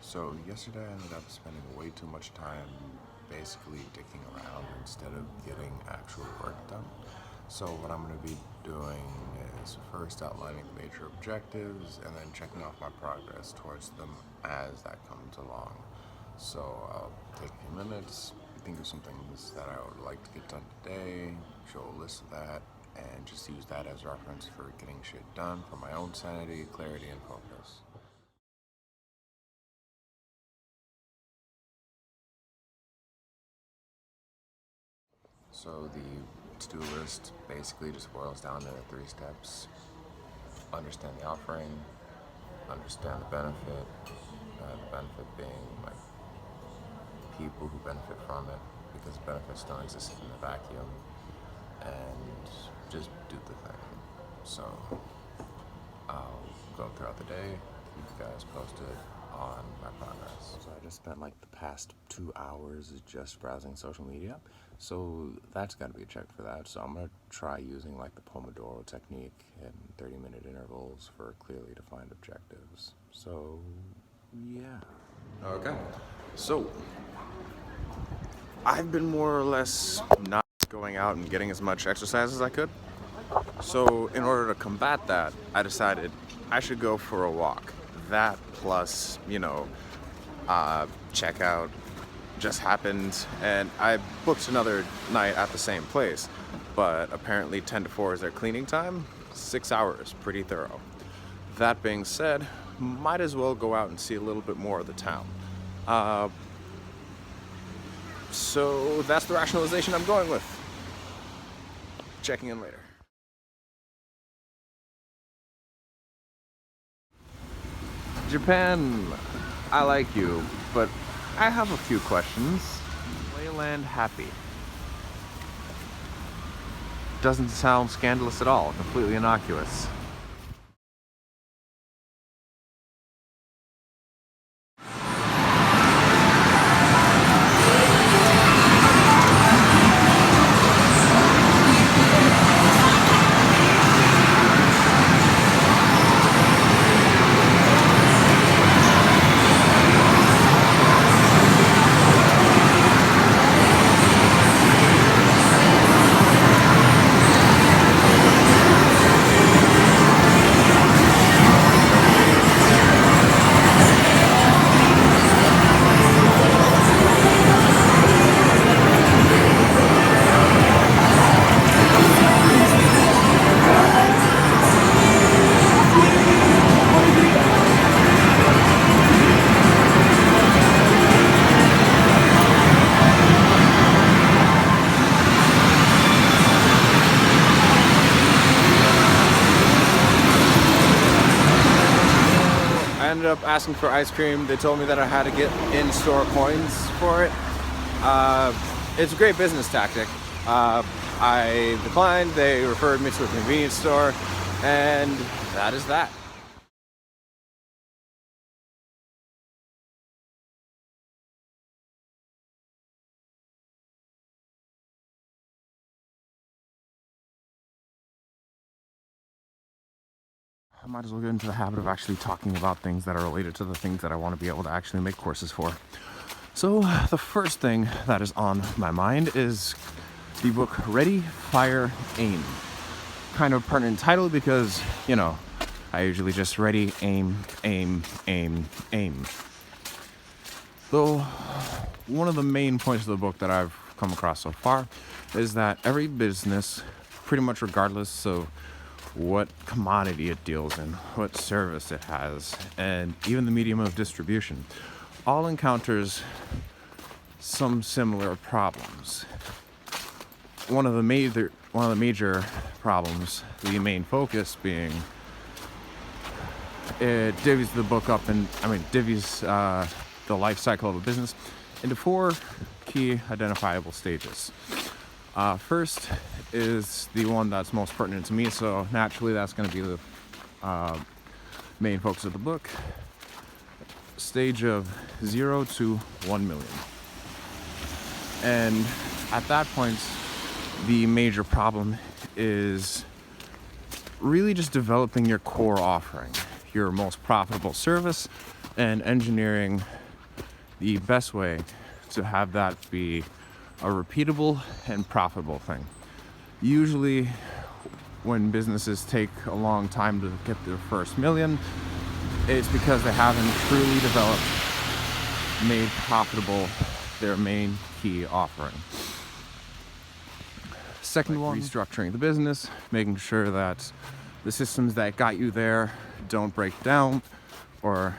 So yesterday I ended up spending way too much time basically dicking around instead of getting actual work done. So what I'm going to be doing is first outlining the major objectives and then checking off my progress towards them as that comes along. So I'll take a few minutes, think of some things that I would like to get done today, show a list of that, and just use that as reference for getting shit done for my own sanity, clarity, and focus. So the to-do list basically just boils down to 3 steps. Understand the offering, understand the benefit, the benefit being like people who benefit from it, because benefits don't exist in a vacuum, and just do the thing. So I'll go throughout the day, keep you guys posted on my progress. So I just spent like the past 2 hours just browsing social media. So that's got to be a check for that. So I'm going to try using like the Pomodoro technique in 30-minute intervals for clearly defined objectives. So yeah. Okay. So I've been more or less not going out and getting as much exercise as I could. So in order to combat that, I decided I should go for a walk. That plus, checkout just happened, and I booked another night at the same place. But apparently 10 to 4 is their cleaning time. 6 hours, pretty thorough. That being said, might as well go out and see a little bit more of the town. So that's the rationalization I'm going with. Checking in later. Japan, I like you, but I have a few questions. Wayland happy. Doesn't sound scandalous at all, completely innocuous. I ended up asking for ice cream. They told me that I had to get in-store coins for it. It's a great business tactic. I declined. They referred me to a convenience store, and that is that. I might as well get into the habit of actually talking about things that are related to the things that I want to be able to actually make courses for. So the first thing that is on my mind is the book Ready, Fire, Aim. Kind of pertinent title because, I usually just ready, aim, aim, aim, aim. Though one of the main points of the book that I've come across so far is that every business, pretty much regardless of what commodity it deals in, what service it has, and even the medium of distribution, all encounters some similar problems. One of the major problems, the main focus being, it divvies the book up divvies the life cycle of a business into 4 key identifiable stages. First is the one that's most pertinent to me, so naturally that's going to be the main focus of the book. Stage of 0 to 1 million. And at that point, the major problem is really just developing your core offering, your most profitable service, and engineering the best way to have that be a repeatable and profitable thing. Usually, when businesses take a long time to get their first million, it's because they haven't truly developed, made profitable their main key offering. Second one, restructuring the business, making sure that the systems that got you there don't break down, or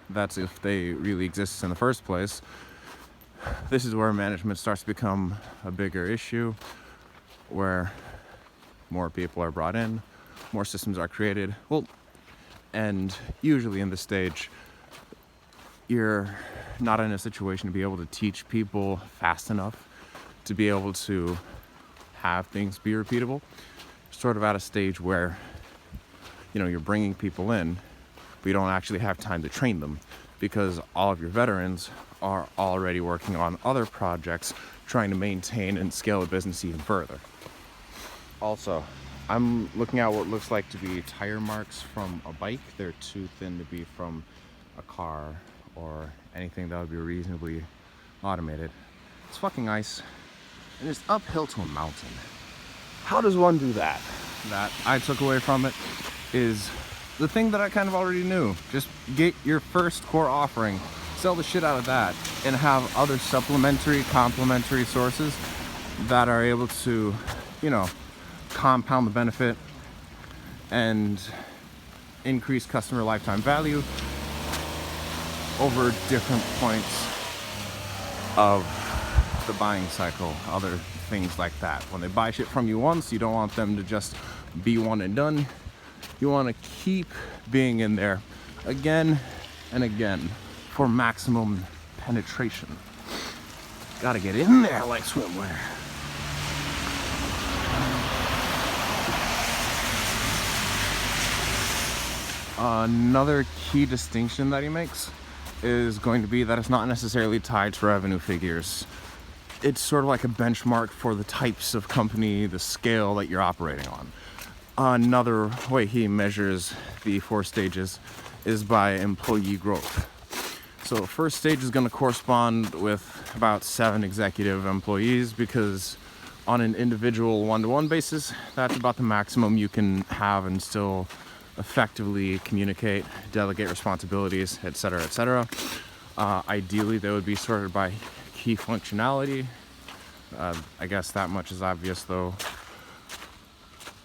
that's if they really exist in the first place. This is where management starts to become a bigger issue, where more people are brought in, more systems are created. Well, and usually in this stage, you're not in a situation to be able to teach people fast enough to be able to have things be repeatable. Sort of at a stage where, you're bringing people in, but you don't actually have time to train them because all of your veterans are already working on other projects trying to maintain and scale the business even further. Also, I'm looking at what looks like to be tire marks from a bike. They're too thin to be from a car or anything that would be reasonably automated. It's fucking ice, and it's uphill to a mountain. How does one do that? That I took away from it is the thing that I kind of already knew. Just get your first core offering, sell the shit out of that, and have other supplementary, complementary sources that are able to, compound the benefit and increase customer lifetime value over different points of the buying cycle, other things like that. When they buy shit from you once, you don't want them to just be one and done. You want to keep being in there again and again for maximum penetration. Gotta get in there like swimwear. Another key distinction that he makes is going to be that it's not necessarily tied to revenue figures. It's sort of like a benchmark for the types of company, the scale that you're operating on. Another way he measures the 4 stages is by employee growth. So first stage is going to correspond with about 7 executive employees, because on an individual one-to-one basis, that's about the maximum you can have and still effectively communicate, delegate responsibilities, etc., etc. Ideally, they would be sorted by key functionality. I guess that much is obvious, though.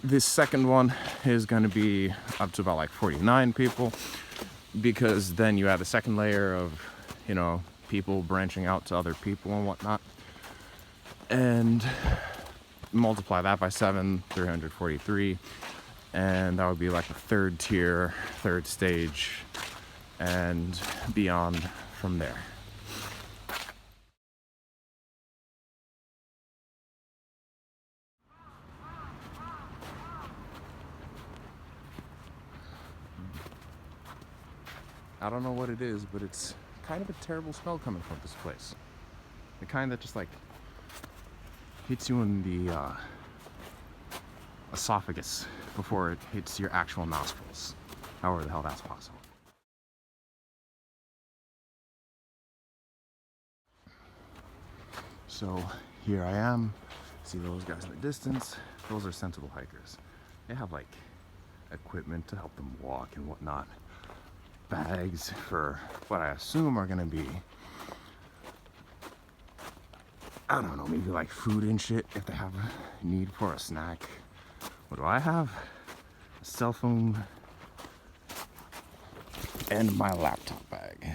This second one is going to be up to about like 49 people, because then you add the second layer of, people branching out to other people and whatnot, and multiply that by 7, 343. And that would be like the third tier, third stage, and beyond from there. I don't know what it is, but it's kind of a terrible smell coming from this place. The kind that just like hits you in the esophagus before it hits your actual nostrils. However the hell that's possible. So here I am. See those guys in the distance? Those are sensible hikers. They have like equipment to help them walk and whatnot. Bags for what I assume are gonna be, I don't know, maybe like food and shit if they have a need for a snack. What do I have? A cell phone and my laptop bag.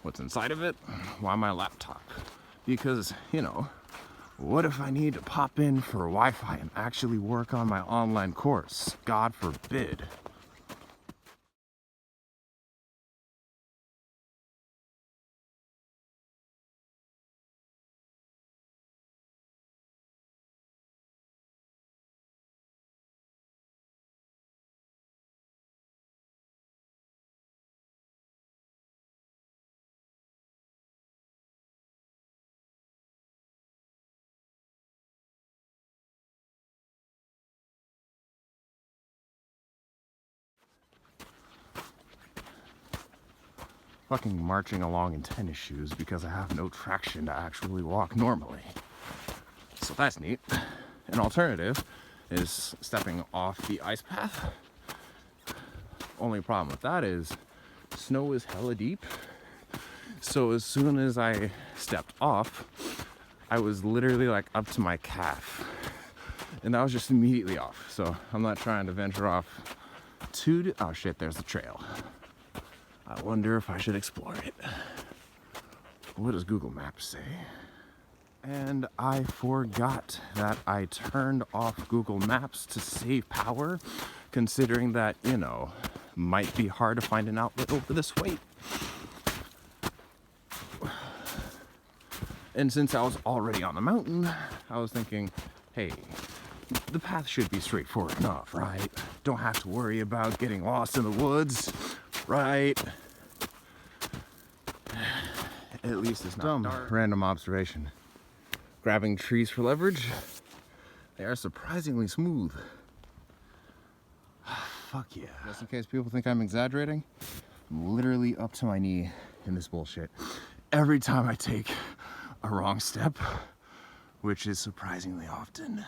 What's inside of it? Why my laptop? Because, what if I need to pop in for Wi-Fi and actually work on my online course? God forbid. fucking marching along in tennis shoes because I have no traction to actually walk normally. So that's neat. An alternative is stepping off the ice path. Only problem with that is snow is hella deep. So as soon as I stepped off, I was literally like up to my calf. And that was just immediately off. So I'm not trying to venture off too. Oh shit, there's the trail. I wonder if I should explore it. What does Google Maps say? And I forgot that I turned off Google Maps to save power, considering that, you know, might be hard to find an outlet over this way. And since I was already on the mountain, I was thinking, hey, the path should be straightforward enough, right? Don't have to worry about getting lost in the woods, right? At least it's not dark. Random observation. Grabbing trees for leverage, they are surprisingly smooth. Fuck yeah. Just in case people think I'm exaggerating, I'm literally up to my knee in this bullshit every time I take a wrong step, which is surprisingly often.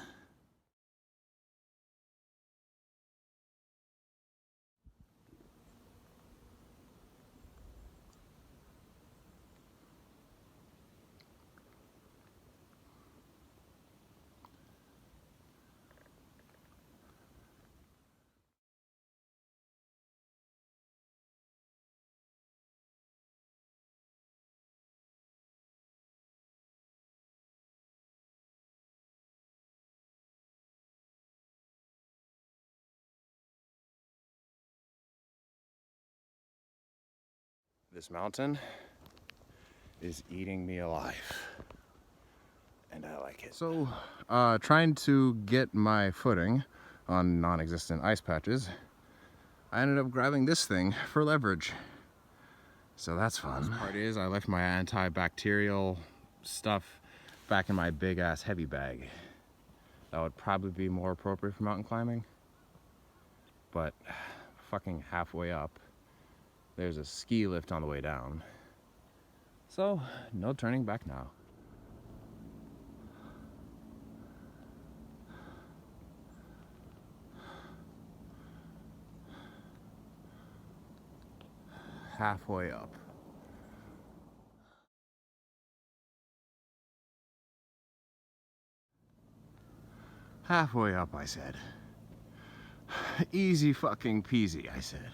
This mountain is eating me alive, and I like it. So, trying to get my footing on non-existent ice patches, I ended up grabbing this thing for leverage. So that's fun. The part is, I left my antibacterial stuff back in my big ass heavy bag. That would probably be more appropriate for mountain climbing, but fucking halfway up, there's a ski lift on the way down. So, no turning back now. Halfway up. Halfway up, I said. Easy fucking peasy, I said.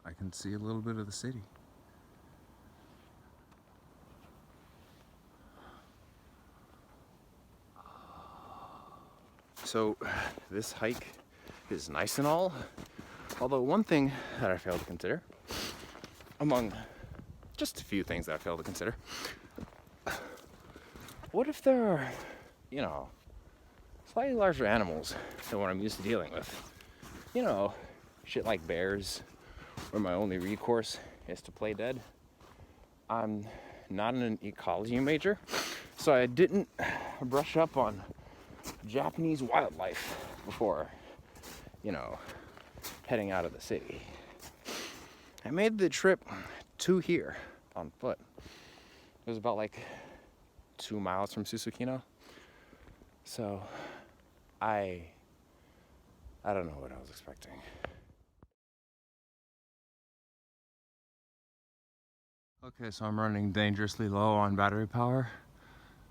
I can see a little bit of the city. So this hike is nice and all, although one thing that I failed to consider, among just a few things that I failed to consider, what if there are, you know, slightly larger animals than what I'm used to dealing with? You know, shit like bears, where my only recourse is to play dead. I'm not an ecology major, so I didn't brush up on Japanese wildlife before, you know, heading out of the city. I made the trip to here on foot. It was about like 2 miles from Susukino. So I don't know what I was expecting. Okay, so I'm running dangerously low on battery power.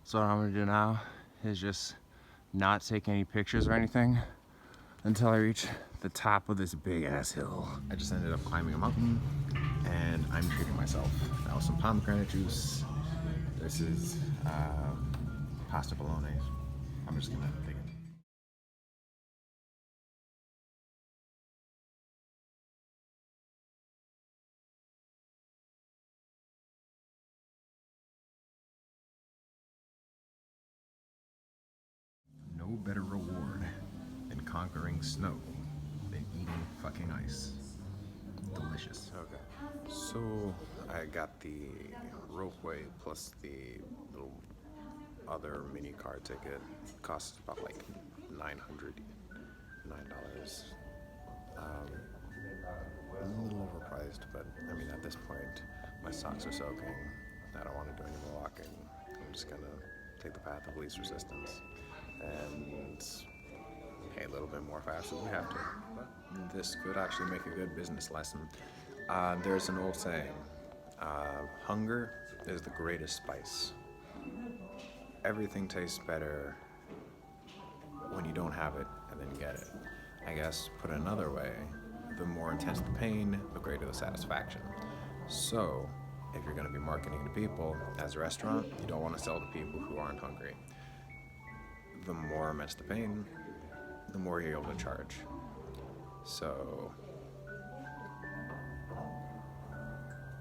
So what I'm gonna do now is just not take any pictures or anything until I reach the top of this big ass hill. I just ended up climbing a mountain and I'm treating myself. That was some pomegranate juice. This is pasta bolognese. I'm just gonna take it. better reward than conquering snow than eating fucking ice. Delicious. Okay. So I got the ropeway plus the little other mini car ticket. Costs about like $900. A little overpriced, but I mean, at this point, my socks are soaking. I don't want to do any more walking. I'm just gonna take the path of least resistance and pay a little bit more if I absolutely have to. But this could actually make a good business lesson. There's an old saying, hunger is the greatest spice. Everything tastes better when you don't have it and then get it. I guess, put another way, the more intense the pain, the greater the satisfaction. So, if you're going to be marketing to people as a restaurant, you don't want to sell to people who aren't hungry. The more immense the pain, the more you're able to charge. So,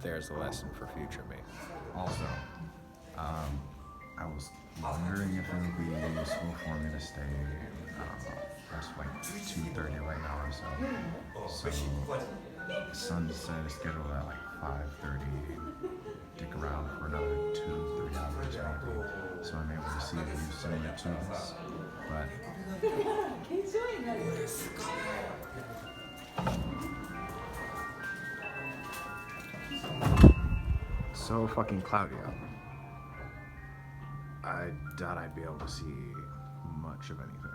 there's a lesson for future me. Also, I was wondering if it would be useful for me to stay, past like 2:30 right now or so. So, sunset is scheduled at like 5:30. Stick around for another 2-3 hours maybe. So I'm able to see a view similar to this. But so fucking cloudy out. I doubt I'd be able to see much of anything.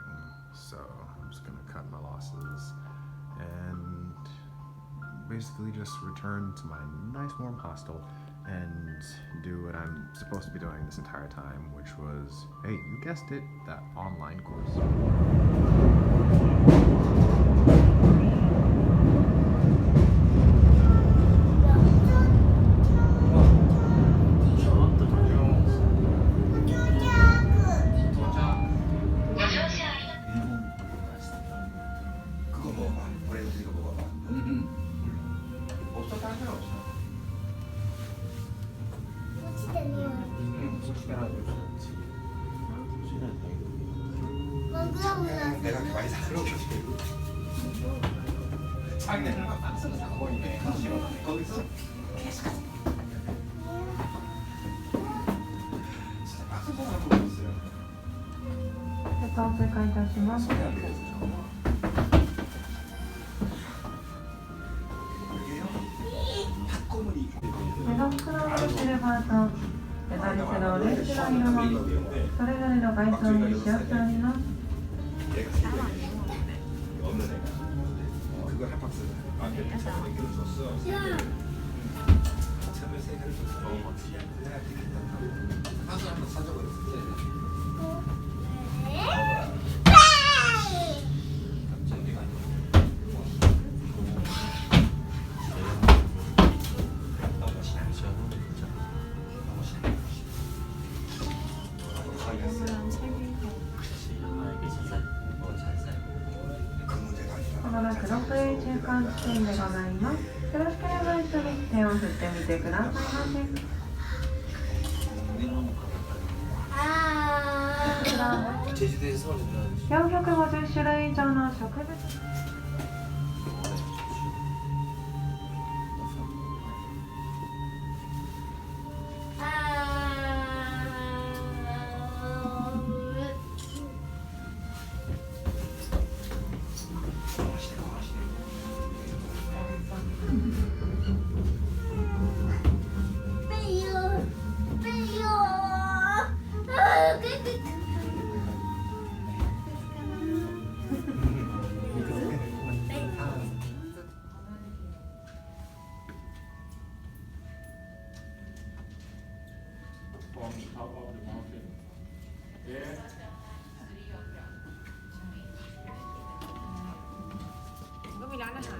So I'm just gonna cut my losses and basically just return to my nice warm hostel and do what I'm supposed to be doing this entire time, which was, hey, you guessed it, that online course.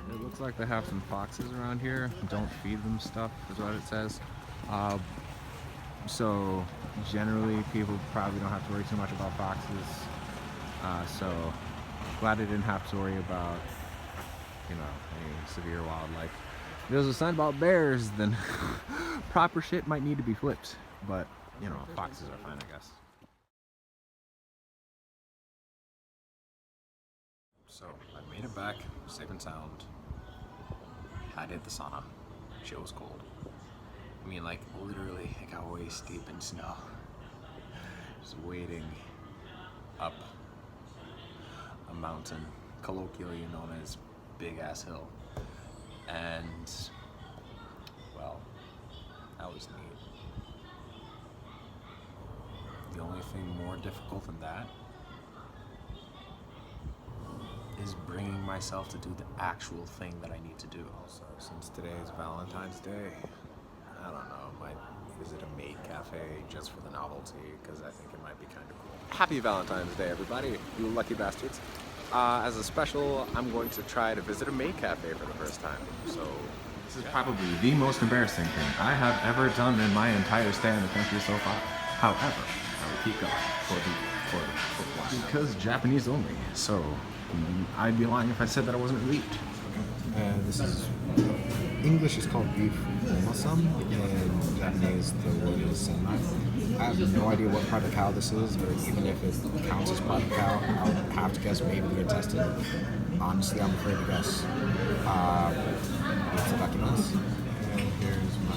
It looks like they have some foxes around here. Don't feed them stuff is what it says. So generally people probably don't have to worry too much about foxes. So glad I didn't have to worry about, you know, any severe wildlife. If there's a sign about bears, then proper shit might need to be flipped. But, you know, foxes are fine, I guess. So I made it back, safe and sound. I did the sauna. Shit was cold. I mean, like, literally, I got waist deep in snow. Just wading up a mountain, colloquially known as Big Ass Hill. And, well, that was neat. The only thing more difficult than that is bringing myself to do the actual thing that I need to do. Also, since today is Valentine's Day, I don't know, I might visit a maid cafe just for the novelty, because I think it might be kind of cool. Happy Valentine's Day, everybody, you lucky bastards. As a special, I'm going to try to visit a maid cafe for the first time. So this is probably the most embarrassing thing I have ever done in my entire stay in the country so far. However, I will keep going for because Japanese only. So I'd be lying if I said that I wasn't relieved. This is English is called beef masam, and Japanese the word is senmai. I have no idea what part of cow this is, or even if it counts as part of cow. I would have to guess maybe the intestine. Honestly, I'm afraid to guess. Itadakimasu. And here's my.